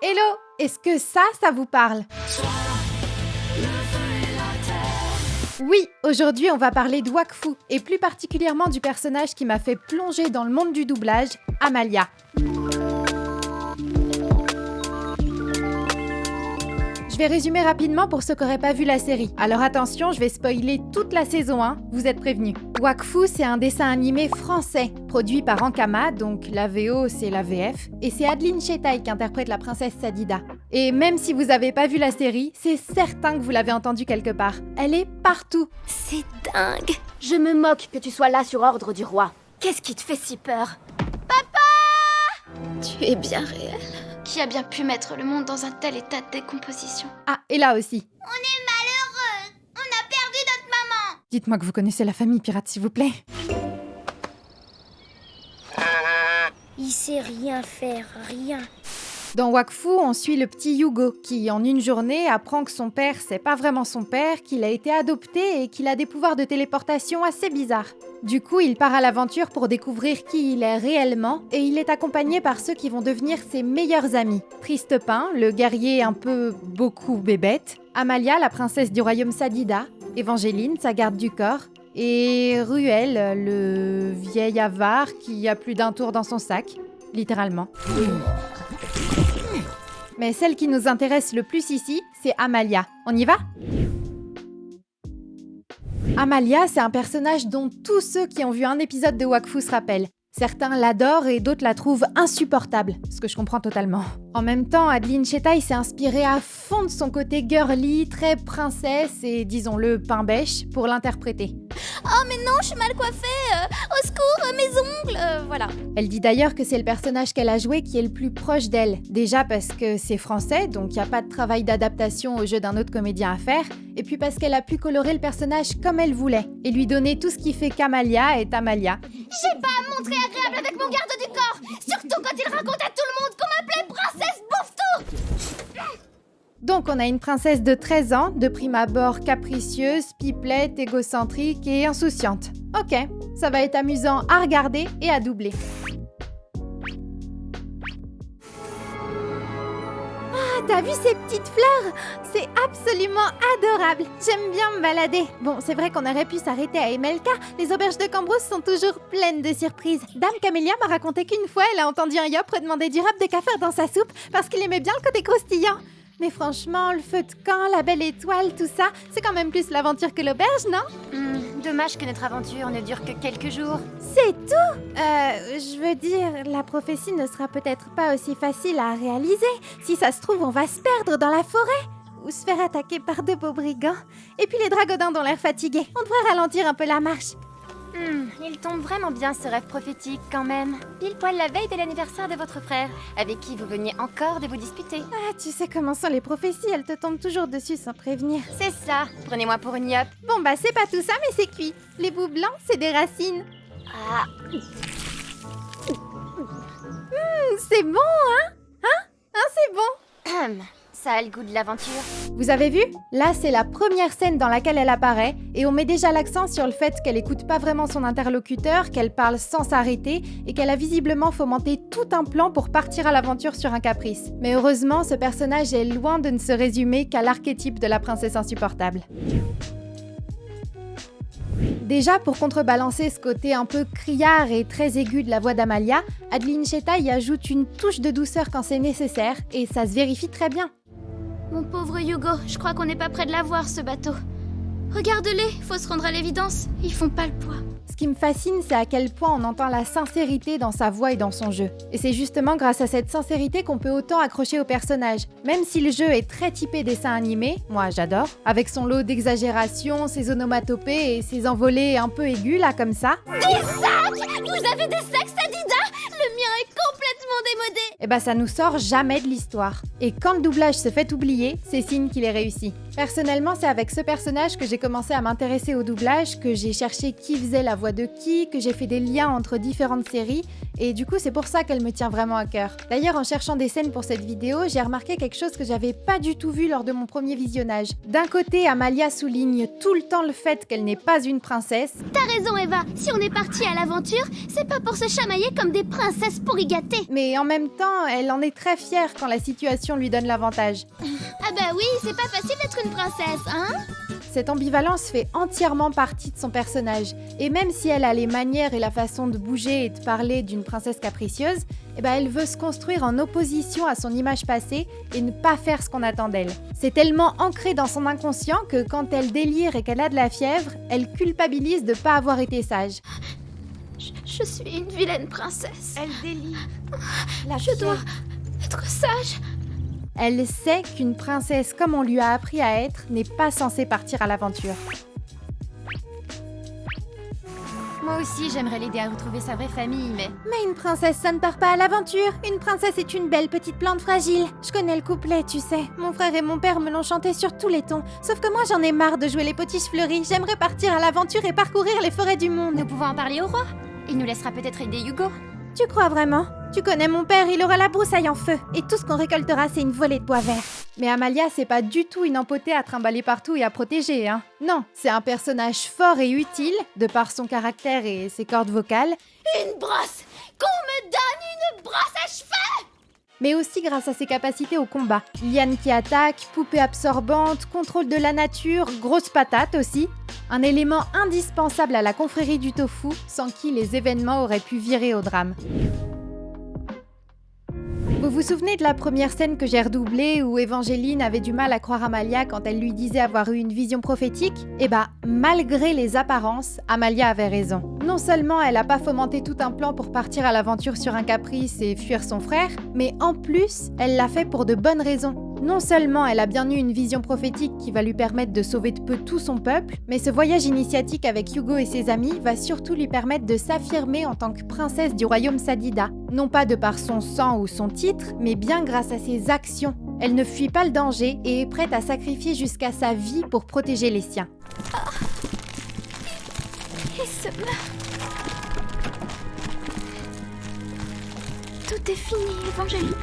Hello, est-ce que ça vous parle? Oui, aujourd'hui on va parler de Wakfu, et plus particulièrement du personnage qui m'a fait plonger dans le monde du doublage, Amalia. Je vais résumer rapidement pour ceux qui n'auraient pas vu la série. Alors attention, je vais spoiler toute la saison 1, vous êtes prévenus. Wakfu, c'est un dessin animé français, produit par Ankama, donc la VO c'est la VF, et c'est Adeline Chetaille qui interprète la princesse Sadida. Et même si vous n'avez pas vu la série, c'est certain que vous l'avez entendue quelque part. Elle est partout. C'est dingue. Je me moque que tu sois là sur ordre du roi. Qu'est-ce qui te fait si peur? Tu es bien réel. Qui a bien pu mettre le monde dans un tel état de décomposition? Ah, et là aussi. On est malheureux. On a perdu notre maman. Dites-moi que vous connaissez la famille pirate, s'il vous plaît. Il sait rien faire, rien. Dans Wakfu, on suit le petit Hugo qui, en une journée, apprend que son père, c'est pas vraiment son père, qu'il a été adopté et qu'il a des pouvoirs de téléportation assez bizarres. Du coup, il part à l'aventure pour découvrir qui il est réellement et il est accompagné par ceux qui vont devenir ses meilleurs amis. Tristepin, le guerrier un peu beaucoup bébête, Amalia, la princesse du royaume Sadida, Évangéline, sa garde du corps, et Ruel, le vieil avare qui a plus d'un tour dans son sac, littéralement. Mais celle qui nous intéresse le plus ici, c'est Amalia. On y va ? Amalia, c'est un personnage dont tous ceux qui ont vu un épisode de Wakfu se rappellent. Certains l'adorent et d'autres la trouvent insupportable, ce que je comprends totalement. En même temps, Adeline Chetaille s'est inspirée à fond de son côté girly, très princesse et, disons-le, pain bêche, pour l'interpréter. Oh mais non, je suis mal coiffée. Au secours, mes ongles. Voilà. Elle dit d'ailleurs que c'est le personnage qu'elle a joué qui est le plus proche d'elle. Déjà parce que c'est français, donc il n'y a pas de travail d'adaptation au jeu d'un autre comédien à faire. Et puis parce qu'elle a pu colorer le personnage comme elle voulait. Et lui donner tout ce qui fait qu'Amalia est Amalia. J'ai pas à me montrer agréable avec mon garde du corps. Surtout quand il raconte à tout le monde qu'on m'appelait princesse bouffe-tout. Donc on a une princesse de 13 ans, de prime abord capricieuse, pipelette, égocentrique et insouciante. Ok, ça va être amusant à regarder et à doubler. Ah, t'as vu ces petites fleurs? C'est absolument adorable. J'aime bien me balader. Bon, c'est vrai qu'on aurait pu s'arrêter à Emelka. Les auberges de Cambrousse sont toujours pleines de surprises. Dame Camélia m'a raconté qu'une fois, elle a entendu un yopre demander du rap de café dans sa soupe parce qu'il aimait bien le côté croustillant. Mais franchement, le feu de camp, la belle étoile, tout ça, c'est quand même plus l'aventure que l'auberge, non? Dommage que notre aventure ne dure que quelques jours. C'est tout? Je veux dire, la prophétie ne sera peut-être pas aussi facile à réaliser. Si ça se trouve, on va se perdre dans la forêt ou se faire attaquer par de beaux brigands. Et puis les dragodins ont l'air fatigués. On devrait ralentir un peu la marche. Il tombe vraiment bien ce rêve prophétique quand même. Pile poil la veille de l'anniversaire de votre frère, avec qui vous veniez encore de vous disputer. Ah, tu sais comment sont les prophéties, elles te tombent toujours dessus sans prévenir. C'est ça, prenez-moi pour une yope. Bon bah c'est pas tout ça, mais c'est cuit. Les bouts blancs, c'est des racines. Ah, C'est bon, hein? C'est bon. ça a le goût de l'aventure. Vous avez vu? Là, c'est la première scène dans laquelle elle apparaît et on met déjà l'accent sur le fait qu'elle écoute pas vraiment son interlocuteur, qu'elle parle sans s'arrêter et qu'elle a visiblement fomenté tout un plan pour partir à l'aventure sur un caprice. Mais heureusement, ce personnage est loin de ne se résumer qu'à l'archétype de la princesse insupportable. Déjà, pour contrebalancer ce côté un peu criard et très aigu de la voix d'Amalia, Adeline Chetaille ajoute une touche de douceur quand c'est nécessaire et ça se vérifie très bien. Mon pauvre Hugo, je crois qu'on n'est pas près de l'avoir, ce bateau. Regarde-les, faut se rendre à l'évidence, ils font pas le poids. Ce qui me fascine, c'est à quel point on entend la sincérité dans sa voix et dans son jeu. Et c'est justement grâce à cette sincérité qu'on peut autant accrocher au personnage. Même si le jeu est très typé dessin animé, moi j'adore, avec son lot d'exagération, ses onomatopées et ses envolées un peu aiguës là comme ça. Des sacs. Vous avez des sacs, Sadida? Le mien est complètement démodé. Et bah ça nous sort jamais de l'histoire. Et quand le doublage se fait oublier, c'est signe qu'il est réussi. Personnellement, c'est avec ce personnage que j'ai commencé à m'intéresser au doublage, que j'ai cherché qui faisait la voix de qui, que j'ai fait des liens entre différentes séries, et du coup c'est pour ça qu'elle me tient vraiment à cœur. D'ailleurs, en cherchant des scènes pour cette vidéo, j'ai remarqué quelque chose que j'avais pas du tout vu lors de mon premier visionnage. D'un côté, Amalia souligne tout le temps le fait qu'elle n'est pas une princesse. T'as raison, Eva. Si on est parti à l'aventure, c'est pas pour se chamailler comme des princesses princesse pourri gâtée. Mais en même temps, elle en est très fière quand la situation lui donne l'avantage. Ah bah oui, c'est pas facile d'être une princesse, hein? Cette ambivalence fait entièrement partie de son personnage. Et même si elle a les manières et la façon de bouger et de parler d'une princesse capricieuse, elle veut se construire en opposition à son image passée et ne pas faire ce qu'on attend d'elle. C'est tellement ancré dans son inconscient que quand elle délire et qu'elle a de la fièvre, elle culpabilise de ne pas avoir été sage. Je suis une vilaine princesse. Elle délire. Je dois être sage. Elle sait qu'une princesse comme on lui a appris à être n'est pas censée partir à l'aventure. Moi aussi, j'aimerais l'aider à retrouver sa vraie famille, mais... Mais une princesse, ça ne part pas à l'aventure. Une princesse est une belle petite plante fragile. Je connais le couplet, tu sais. Mon frère et mon père me l'ont chanté sur tous les tons. Sauf que moi, j'en ai marre de jouer les potiches fleuries. J'aimerais partir à l'aventure et parcourir les forêts du monde. Nous pouvons en parler au roi. Il nous laissera peut-être aider Hugo. Tu crois vraiment? Tu connais mon père, il aura la broussaille en feu. Et tout ce qu'on récoltera, c'est une volée de bois vert. Mais Amalia, c'est pas du tout une empotée à trimballer partout et à protéger, hein. Non, c'est un personnage fort et utile, de par son caractère et ses cordes vocales. Une brosse! Qu'on me donne une brosse à cheveux! Mais aussi grâce à ses capacités au combat. Liane qui attaque, poupée absorbante, contrôle de la nature, grosse patate aussi. Un élément indispensable à la confrérie du tofu, sans qui les événements auraient pu virer au drame. Vous vous souvenez de la première scène que j'ai redoublée où Évangeline avait du mal à croire Amalia quand elle lui disait avoir eu une vision prophétique? Malgré les apparences, Amalia avait raison. Non seulement elle n'a pas fomenté tout un plan pour partir à l'aventure sur un caprice et fuir son frère, mais en plus, elle l'a fait pour de bonnes raisons. Non seulement elle a bien eu une vision prophétique qui va lui permettre de sauver de peu tout son peuple, mais ce voyage initiatique avec Hugo et ses amis va surtout lui permettre de s'affirmer en tant que princesse du royaume Sadida. Non pas de par son sang ou son titre, mais bien grâce à ses actions. Elle ne fuit pas le danger et est prête à sacrifier jusqu'à sa vie pour protéger les siens. Il se meurt. Tout est fini, Évangeline.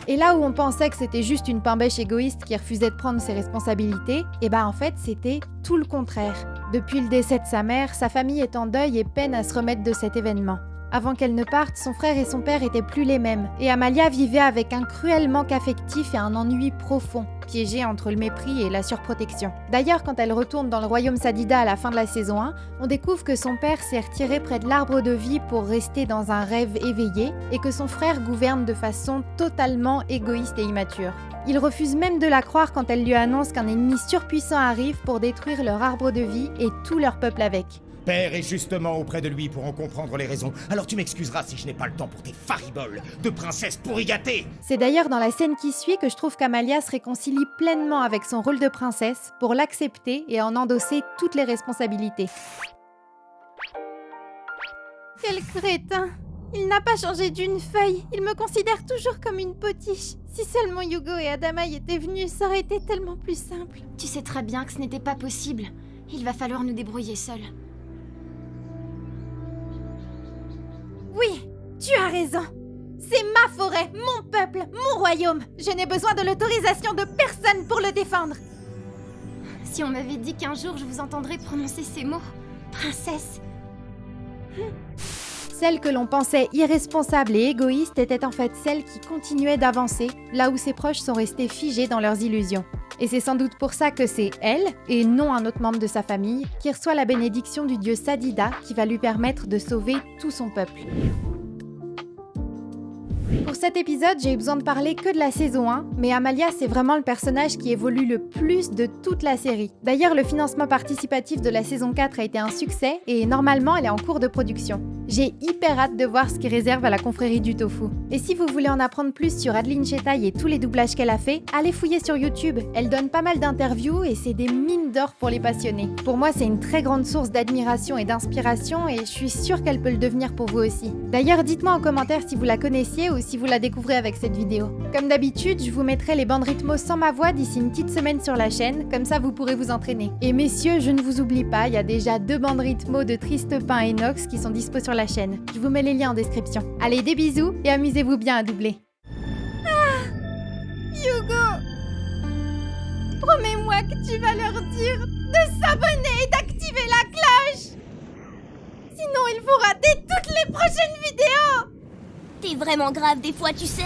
Et là où on pensait que c'était juste une pain-bêche égoïste qui refusait de prendre ses responsabilités, en fait c'était tout le contraire. Depuis le décès de sa mère, sa famille est en deuil et peine à se remettre de cet événement. Avant qu'elle ne parte, son frère et son père étaient plus les mêmes, et Amalia vivait avec un cruel manque affectif et un ennui profond, piégée entre le mépris et la surprotection. D'ailleurs, quand elle retourne dans le royaume Sadida à la fin de la saison 1, on découvre que son père s'est retiré près de l'arbre de vie pour rester dans un rêve éveillé, et que son frère gouverne de façon totalement égoïste et immature. Il refuse même de la croire quand elle lui annonce qu'un ennemi surpuissant arrive pour détruire leur arbre de vie et tout leur peuple avec. Père est justement auprès de lui pour en comprendre les raisons. Alors tu m'excuseras si je n'ai pas le temps pour tes fariboles de princesse pourri gâtée. C'est d'ailleurs dans la scène qui suit que je trouve qu'Amalia se réconcilie pleinement avec son rôle de princesse pour l'accepter et en endosser toutes les responsabilités. Quel crétin! Il n'a pas changé d'une feuille, il me considère toujours comme une potiche. Si seulement Hugo et Adamaï étaient venus, ça aurait été tellement plus simple. Tu sais très bien que ce n'était pas possible. Il va falloir nous débrouiller seuls. Oui, tu as raison. C'est ma forêt, mon peuple, mon royaume. Je n'ai besoin de l'autorisation de personne pour le défendre. Si on m'avait dit qu'un jour je vous entendrais prononcer ces mots, princesse. Celle que l'on pensait irresponsable et égoïste était en fait celle qui continuait d'avancer, là où ses proches sont restés figés dans leurs illusions. Et c'est sans doute pour ça que c'est elle, et non un autre membre de sa famille, qui reçoit la bénédiction du dieu Sadida qui va lui permettre de sauver tout son peuple. Pour cet épisode, j'ai eu besoin de parler que de la saison 1, mais Amalia, c'est vraiment le personnage qui évolue le plus de toute la série. D'ailleurs, le financement participatif de la saison 4 a été un succès, et normalement, elle est en cours de production. J'ai hyper hâte de voir ce qui réserve à la confrérie du tofu. Et si vous voulez en apprendre plus sur Adeline Chetaille et tous les doublages qu'elle a fait, allez fouiller sur YouTube. Elle donne pas mal d'interviews et c'est des mines d'or pour les passionnés. Pour moi, c'est une très grande source d'admiration et d'inspiration et je suis sûre qu'elle peut le devenir pour vous aussi. D'ailleurs, dites-moi en commentaire si vous la connaissiez ou si vous la découvrez avec cette vidéo. Comme d'habitude, je vous mettrai les bandes rythmos sans ma voix d'ici une petite semaine sur la chaîne, comme ça vous pourrez vous entraîner. Et messieurs, je ne vous oublie pas, il y a déjà 2 bandes rythmos de Triste Pain et Nox qui sont dispo sur la chaîne. Je vous mets les liens en description. Allez, des bisous et amusez-vous bien à doubler. Ah, Hugo! Promets-moi que tu vas leur dire de s'abonner et d'activer la cloche! Sinon, il faut rater toutes les les prochaines vidéos. T'es vraiment grave des fois, tu sais.